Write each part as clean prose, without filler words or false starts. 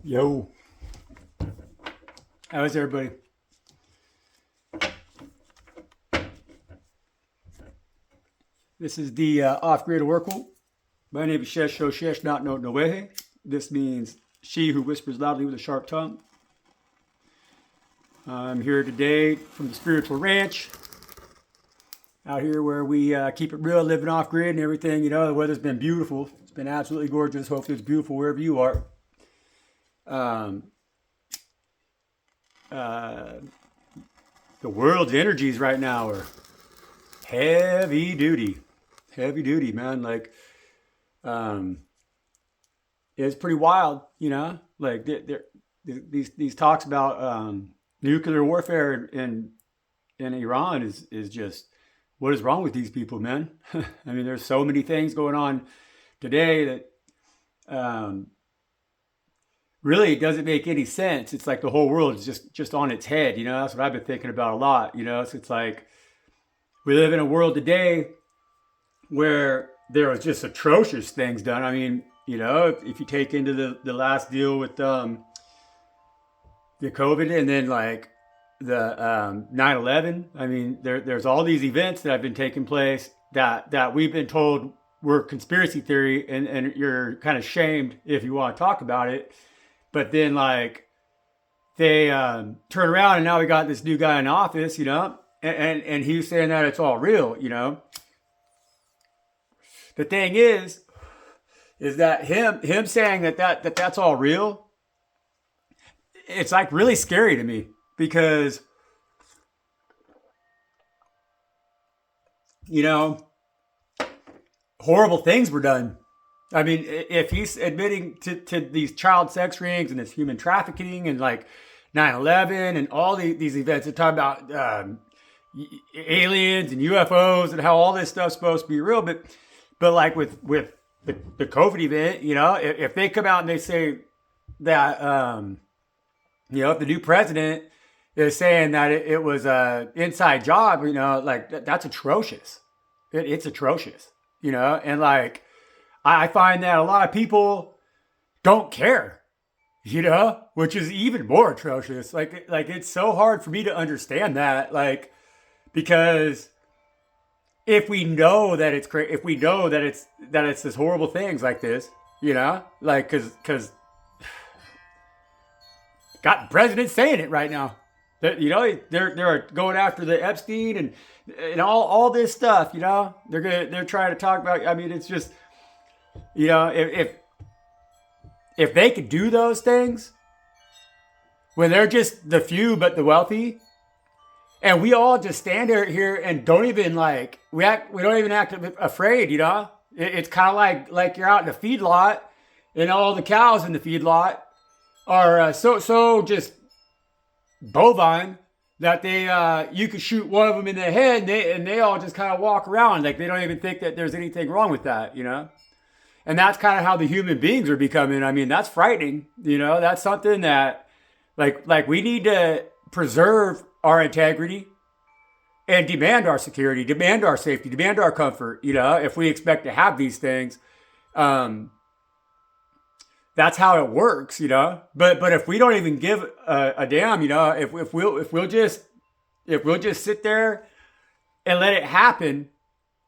Yo, how's everybody? This is the off-grid oracle. My name is Shesh Shesh Not No Noehe. This means she who whispers loudly with a sharp tongue. I'm here today from the spiritual ranch, out here where we keep it real, living off-grid and everything. You know, the weather's been beautiful. It's been absolutely gorgeous. Hopefully it's beautiful wherever you are. The world's energies right now are heavy duty, man. Like, it's pretty wild, you know. Like, these talks about nuclear warfare in Iran is just, what is wrong with these people, man? I mean, there's so many things going on today that really it doesn't make any sense. It's like the whole world is just on its head, you know. That's what I've been thinking about a lot, you know. So it's like we live in a world today where there was just atrocious things done. I mean, you know, if you take into the last deal with the COVID and then like the 9/11, I mean, there's all these events that have been taking place that we've been told were conspiracy theory, and you're kind of shamed if you want to talk about it. But then, like, they turn around and now we got this new guy in office, you know, and he's saying that it's all real, you know. The thing is that him saying that's all real, it's like really scary to me because, you know, horrible things were done. I mean, if he's admitting to these child sex rings and this human trafficking and like 9/11 and all these events that talk about aliens and UFOs and how all this stuff's supposed to be real, but like with the COVID event, you know, if they come out and they say that, you know, if the new president is saying that it was a inside job, you know, like that's atrocious. It's atrocious, you know, and like, I find that a lot of people don't care, you know, which is even more atrocious. Like it's so hard for me to understand that, like, because if we know that it's crazy, if we know that it's this horrible things like this, you know, like, cause got the president saying it right now. That, you know, they're going after the Epstein and all this stuff, you know. They're trying to talk about. I mean, it's just, you know, if they could do those things when they're just the few but the wealthy, and we all just stand here and don't even like we don't even act afraid, you know. It's kind of like you're out in a feedlot and all the cows in the feedlot are so just bovine that they you could shoot one of them in the head and they all just kind of walk around like they don't even think that there's anything wrong with that, you know. And that's kind of how the human beings are becoming. I mean, that's frightening. You know, that's something that, like we need to preserve our integrity and demand our security, demand our safety, demand our comfort. You know, if we expect to have these things, that's how it works. You know, but if we don't even give a damn, you know, if we'll just sit there and let it happen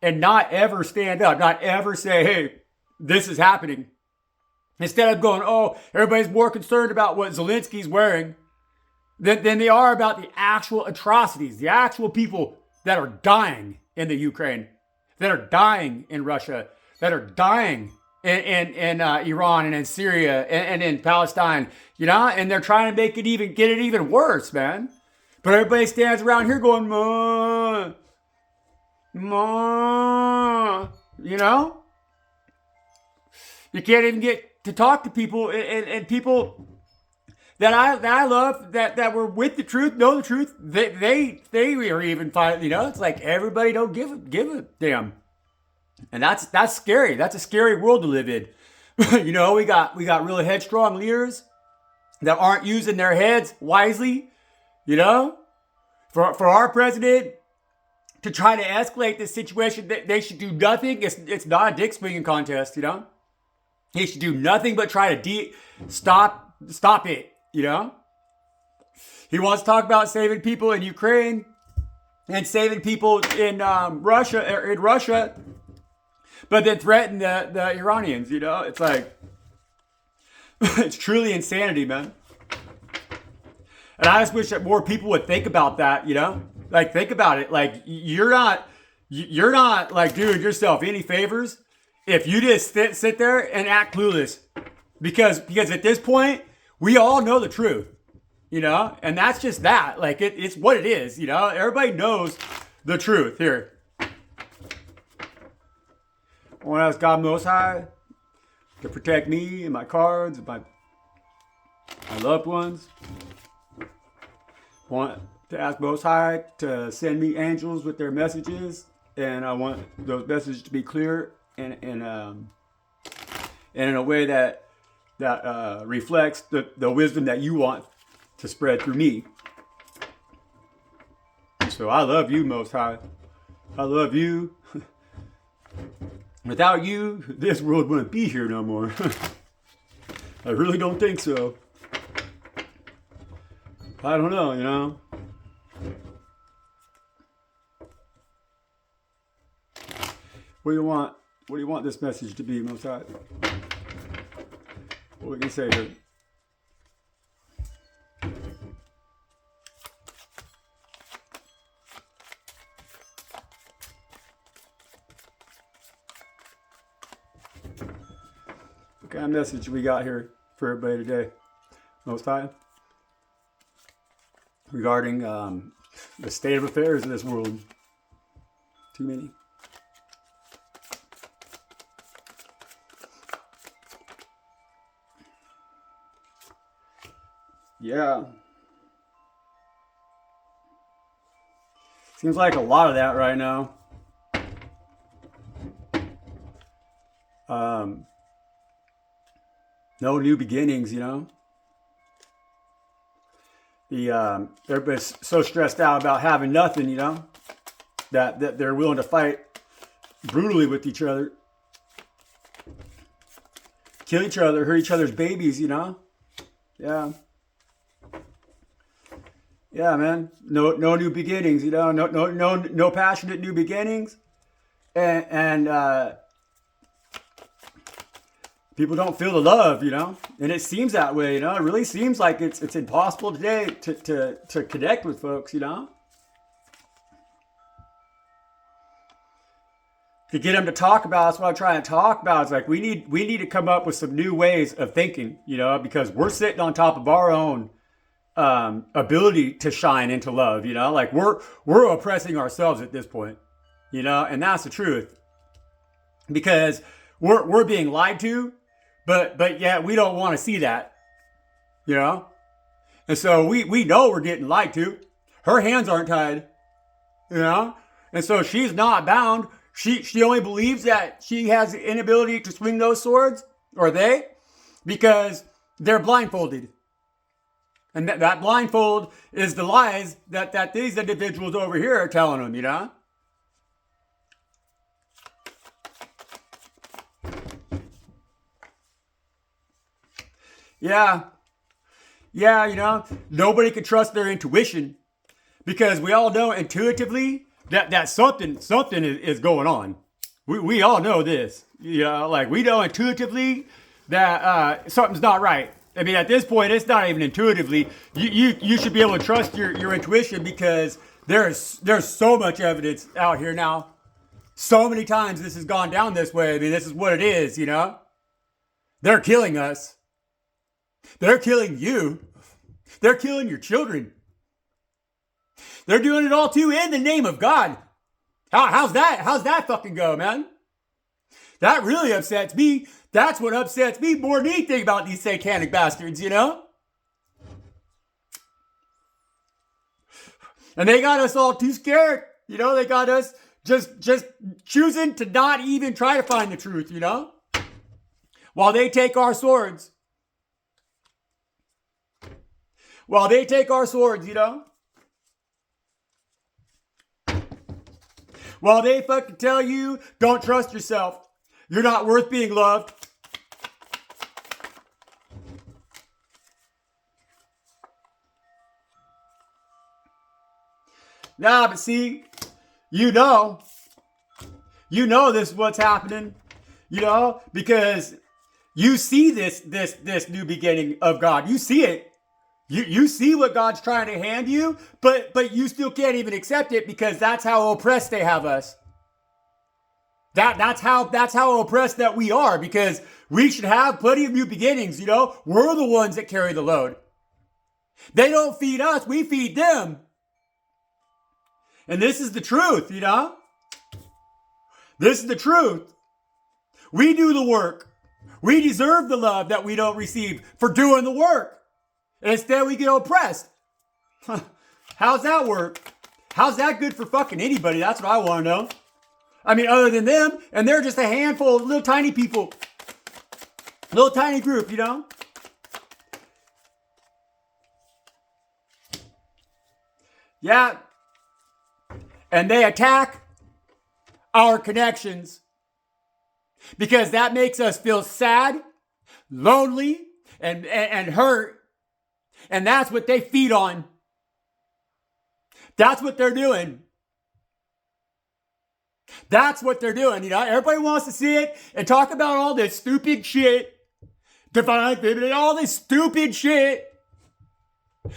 and not ever stand up, not ever say, hey, this is happening. Instead of going, oh, everybody's more concerned about what Zelensky's wearing than they are about the actual atrocities, the actual people that are dying in the Ukraine, that are dying in Russia, that are dying in Iran and in Syria and in Palestine, you know, and they're trying to get it even worse, man. But everybody stands around here going, ma, you know? You can't even get to talk to people and people that I love that were with the truth, know the truth. They are even fine. You know, it's like everybody don't give a damn, and that's scary. That's a scary world to live in. You know, we got really headstrong leaders that aren't using their heads wisely. You know, for our president to try to escalate this situation, they should do nothing. It's not a dick swinging contest. You know. He should do nothing but try to stop stop it, you know? He wants to talk about saving people in Ukraine and saving people in Russia, but then threaten the Iranians, you know? It's like, it's truly insanity, man. And I just wish that more people would think about that, you know? Like, think about it. Like, you're not like doing yourself any favors if you just sit there and act clueless. Because at this point, we all know the truth, you know? And that's just that. Like, it's what it is, you know? Everybody knows the truth. Here. I want to ask God Most High to protect me and my cards and my loved ones. I want to ask Most High to send me angels with their messages, and I want those messages to be clear and in a way that reflects the wisdom that you want to spread through me. So I love you, Most High. I love you. Without you, this world wouldn't be here no more. I really don't think so. I don't know, you know. What do you want? What do you want this message to be, Most High? What we can say here? What kind of message we got here for everybody today, Most High? Regarding the state of affairs of this world. Too many. Yeah. Seems like a lot of that right now. No new beginnings, you know. Everybody's so stressed out about having nothing, you know, that they're willing to fight brutally with each other, kill each other, hurt each other's babies, you know. Yeah. Yeah, man. No new beginnings, you know. No passionate new beginnings, and people don't feel the love, you know. And it seems that way, you know. It really seems like it's impossible today to connect with folks, you know. To get them to talk about, that's what I'm trying to talk about. It's like we need to come up with some new ways of thinking, you know, because we're sitting on top of our own ability to shine into love, you know, like we're oppressing ourselves at this point, you know, and that's the truth, because we're being lied to, but yet we don't want to see that, you know, and so we know we're getting lied to. Her hands aren't tied, you know, and so she's not bound. She only believes that she has the inability to swing those swords, or they, because they're blindfolded. And that blindfold is the lies that these individuals over here are telling them, you know? Yeah, you know, nobody can trust their intuition, because we all know intuitively that something is going on. We all know this, you know, like we know intuitively that something's not right. I mean, at this point, it's not even intuitively. You should be able to trust your intuition, because there's so much evidence out here now. So many times this has gone down this way. I mean, this is what it is, you know? They're killing us. They're killing you. They're killing your children. They're doing it all too in the name of God. How's that fucking go, man? That really upsets me. That's what upsets me more than anything about these satanic bastards, you know? And they got us all too scared. You know, they got us just choosing to not even try to find the truth, you know? While they take our swords. While they take our swords, you know? While they fucking tell you, don't trust yourself. You're not worth being loved. Nah, but see, you know this is what's happening, because you see this new beginning of God. You see it. You see what God's trying to hand you, but you still can't even accept it because that's how oppressed they have us. That's how oppressed that we are, because we should have plenty of new beginnings, We're the ones that carry the load. They don't feed us, we feed them. And this is the truth, This is the truth. We do the work. We deserve the love that we don't receive for doing the work. And instead we get oppressed. How's that work? How's that good for fucking anybody? That's what I want to know. I mean, other than them, and they're just a handful of little tiny people. Little tiny group, Yeah. And they attack our connections because that makes us feel sad, lonely, and hurt. And that's what they feed on. That's what they're doing. That's what they're doing. Everybody wants to see it and talk about all this stupid shit. Divine feminine, all this stupid shit.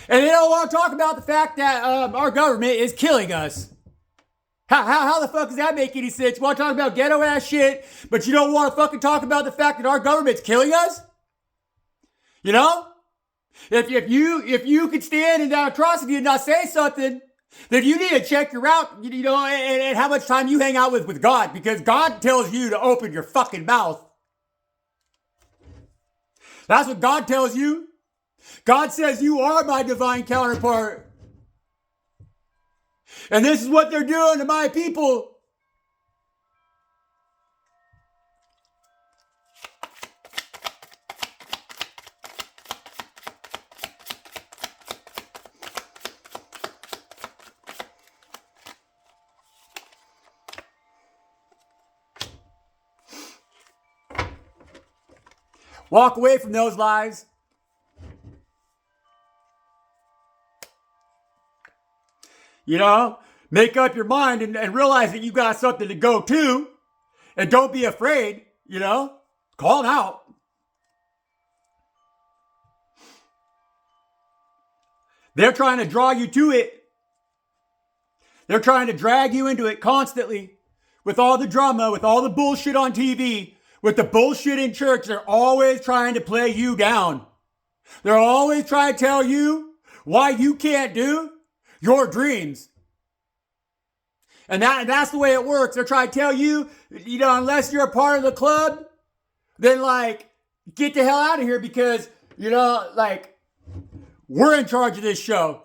And they don't want to talk about the fact that our government is killing us. How the fuck does that make any sense? You want to talk about ghetto ass shit, but you don't want to fucking talk about the fact that our government's killing us? If you could stand in that atrocity and not say something, then you need to check your route, and how much time you hang out with God, because God tells you to open your fucking mouth. That's what God tells you. God says you are my divine counterpart. And this is what they're doing to my people. Walk away from those lies. Make up your mind and realize that you got something to go to. And don't be afraid, Call it out. They're trying to draw you to it. They're trying to drag you into it constantly. With all the drama, with all the bullshit on TV, with the bullshit in church, they're always trying to play you down. They're always trying to tell you why you can't do your dreams. And that's the way it works. They're trying to tell you, unless you're a part of the club, then get the hell out of here because, we're in charge of this show.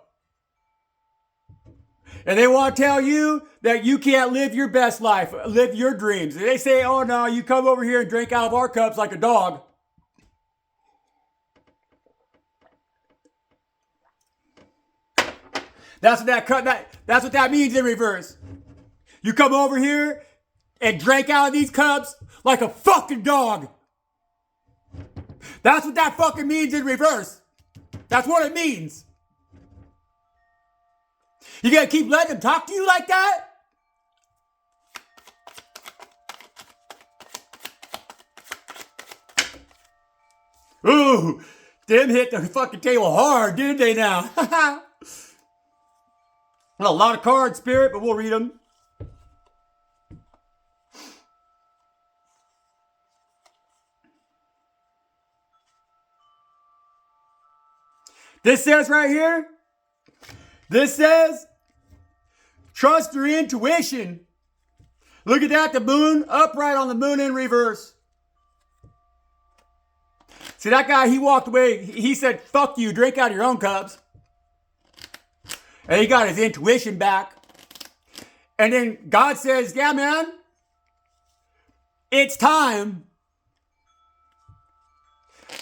And they want to tell you that you can't live your best life, live your dreams. And they say, oh no, you come over here and drink out of our cups like a dog. That's what that means in reverse. You come over here and drink out of these cups like a fucking dog. That's what that fucking means in reverse. That's what it means. You gotta keep letting them talk to you like that? Ooh, them hit the fucking table hard, didn't they now? A lot of cards, Spirit, but we'll read them. This says right here, trust your intuition. Look at that, the moon, upright on the moon in reverse. See, that guy, he walked away. He said, fuck you, drink out of your own cups. And he got his intuition back. And then God says, yeah, man, it's time.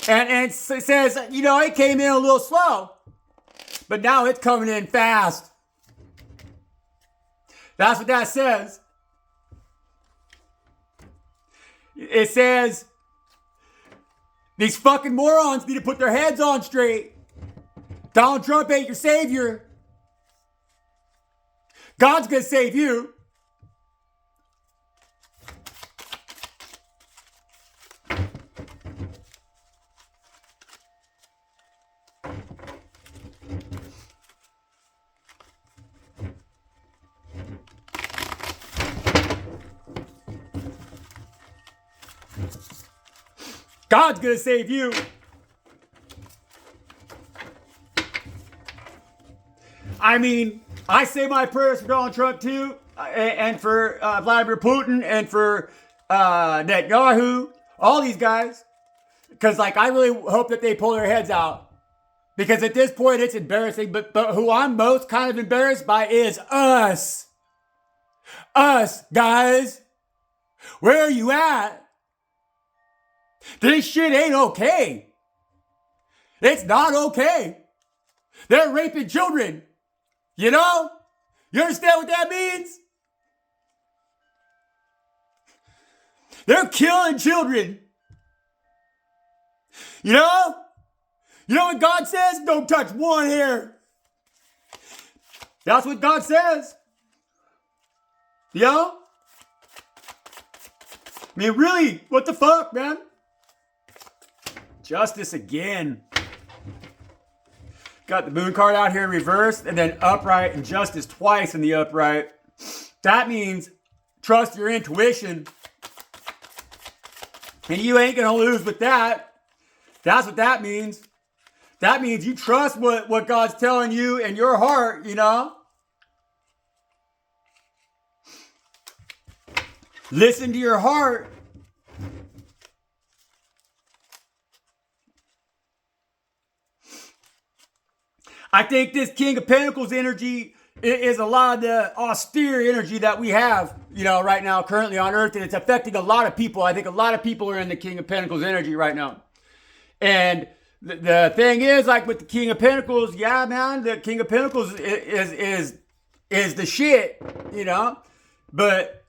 And it says, it came in a little slow. But now it's coming in fast. That's what that says. It says, these fucking morons need to put their heads on straight. Donald Trump ain't your savior. God's going to save you. God's going to save you. I mean, I say my prayers for Donald Trump too, and for Vladimir Putin, and for Netanyahu, all these guys. Because, like, I really hope that they pull their heads out. Because at this point, it's embarrassing. But who I'm most kind of embarrassed by is us. Us, guys. Where are you at? This shit ain't okay. It's not okay. They're raping children. You know? You understand what that means? They're killing children. You know? You know what God says? Don't touch one hair. That's what God says. You know? I mean, really, what the fuck, man? Justice again. Got the moon card out here reversed, and then upright, and justice twice in the upright. That means trust your intuition. And you ain't gonna lose with that. That's what that means. That means you trust what God's telling you in your heart, you know? Listen to your heart. I think this King of Pentacles energy is a lot of the austere energy that we have, you know, right now, currently on Earth, and it's affecting a lot of people. I think a lot of people are in the King of Pentacles energy right now. And the thing is, like with the King of Pentacles, yeah, man, the King of Pentacles is the shit, you know. But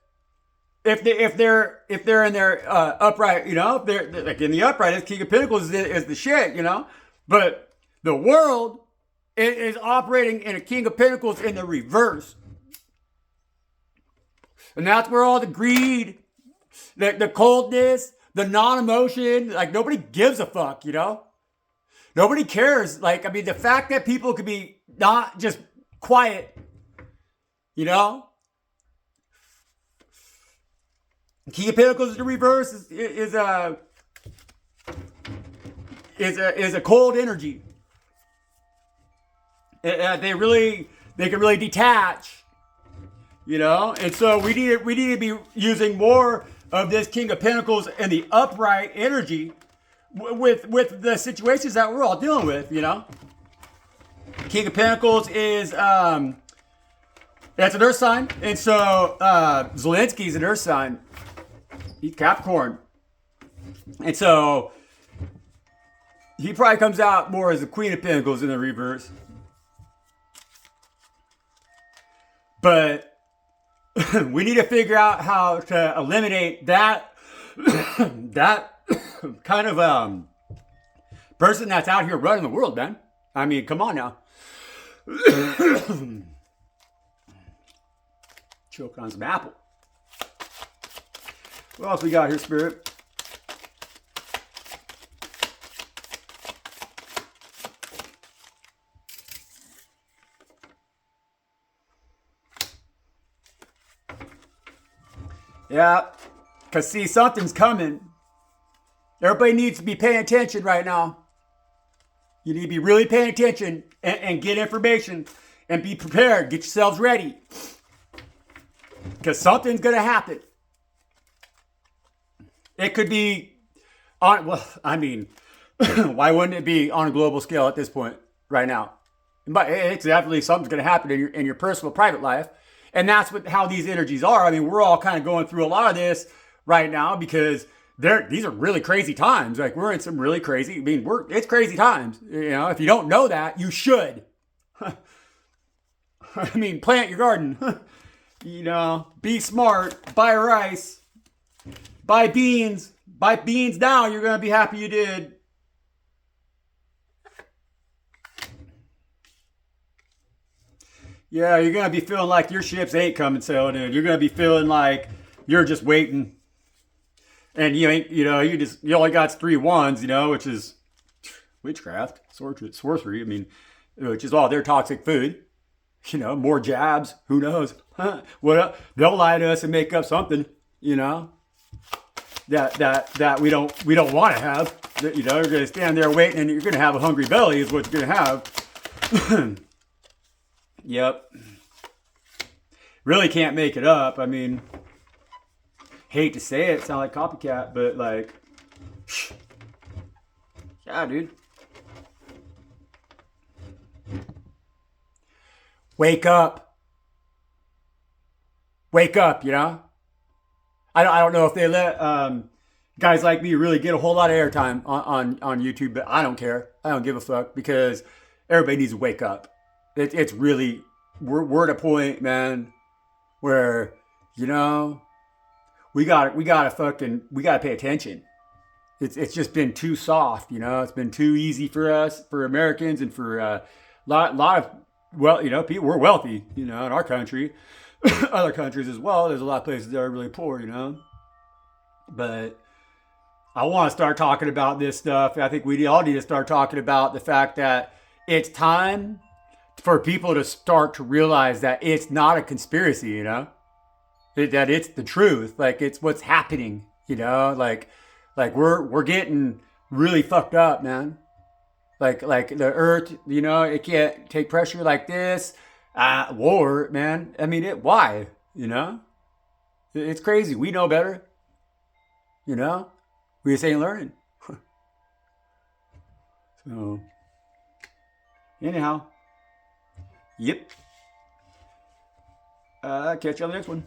if they're in their upright, you know, if they're like in the upright, this King of Pentacles is the shit, you know. But the world is operating in a King of Pentacles in the reverse. And that's where all the greed, the coldness, the non-emotion, like nobody gives a fuck, you know? Nobody cares. Like, I mean, the fact that people could be not just quiet, you know? King of Pentacles in the reverse is a cold energy. They can really detach, you know, and so we need to be using more of this King of Pentacles and the upright energy with the situations that we're all dealing with, you know. King of Pentacles is that's an Earth sign, and so Zelensky's an Earth sign. He's Capricorn, and so he probably comes out more as the Queen of Pentacles in the reverse. But we need to figure out how to eliminate that that kind of person that's out here running the world, man. I mean, come on now. Choke on some apple. What else we got here, Spirit? Yeah, because see, something's coming. Everybody needs to be paying attention right now. You need to be really paying attention and get information and be prepared. Get yourselves ready. Because something's going to happen. It could be on, well, I mean, why wouldn't it be on a global scale at this point right now? But it's definitely something's going to happen in your personal, private life. And that's how these energies are. I mean, we're all kind of going through a lot of this right now because these are really crazy times. Like, we're in some really crazy, I mean, it's crazy times. You know, if you don't know that, you should. I mean, plant your garden. You know, be smart, buy rice, buy beans. Buy beans now, you're going to be happy you did. Yeah, you're gonna be feeling like your ships ain't coming sailing in. You're gonna be feeling like you're just waiting, and you ain't. You only got 3 ones. Which is witchcraft, sorcery. I mean, which is all their toxic food. More jabs. Who knows? What they'll lie to us and make up something. That we don't want to have. You're gonna stand there waiting, and you're gonna have a hungry belly. Is what you're gonna have. Yep. Really can't make it up. I mean, hate to say it, sound like copycat, but like, yeah, dude. Wake up. Wake up, I don't know if they let guys like me really get a whole lot of airtime on YouTube, but I don't care. I don't give a fuck because everybody needs to wake up. It's really, we're at a point, man, where, we gotta pay attention. It's just been too soft, it's been too easy for us, for Americans, and for a lot of, people, we're wealthy, in our country, other countries as well. There's a lot of places that are really poor, but I want to start talking about this stuff. I think we all need to start talking about the fact that it's time for people to start to realize that it's not a conspiracy, that it's the truth. Like, it's what's happening, like we're getting really fucked up, man. Like the earth, it can't take pressure like this. War, man. I mean, why, it's crazy. We know better, we just ain't learning. So, anyhow, yep. Catch you on the next one.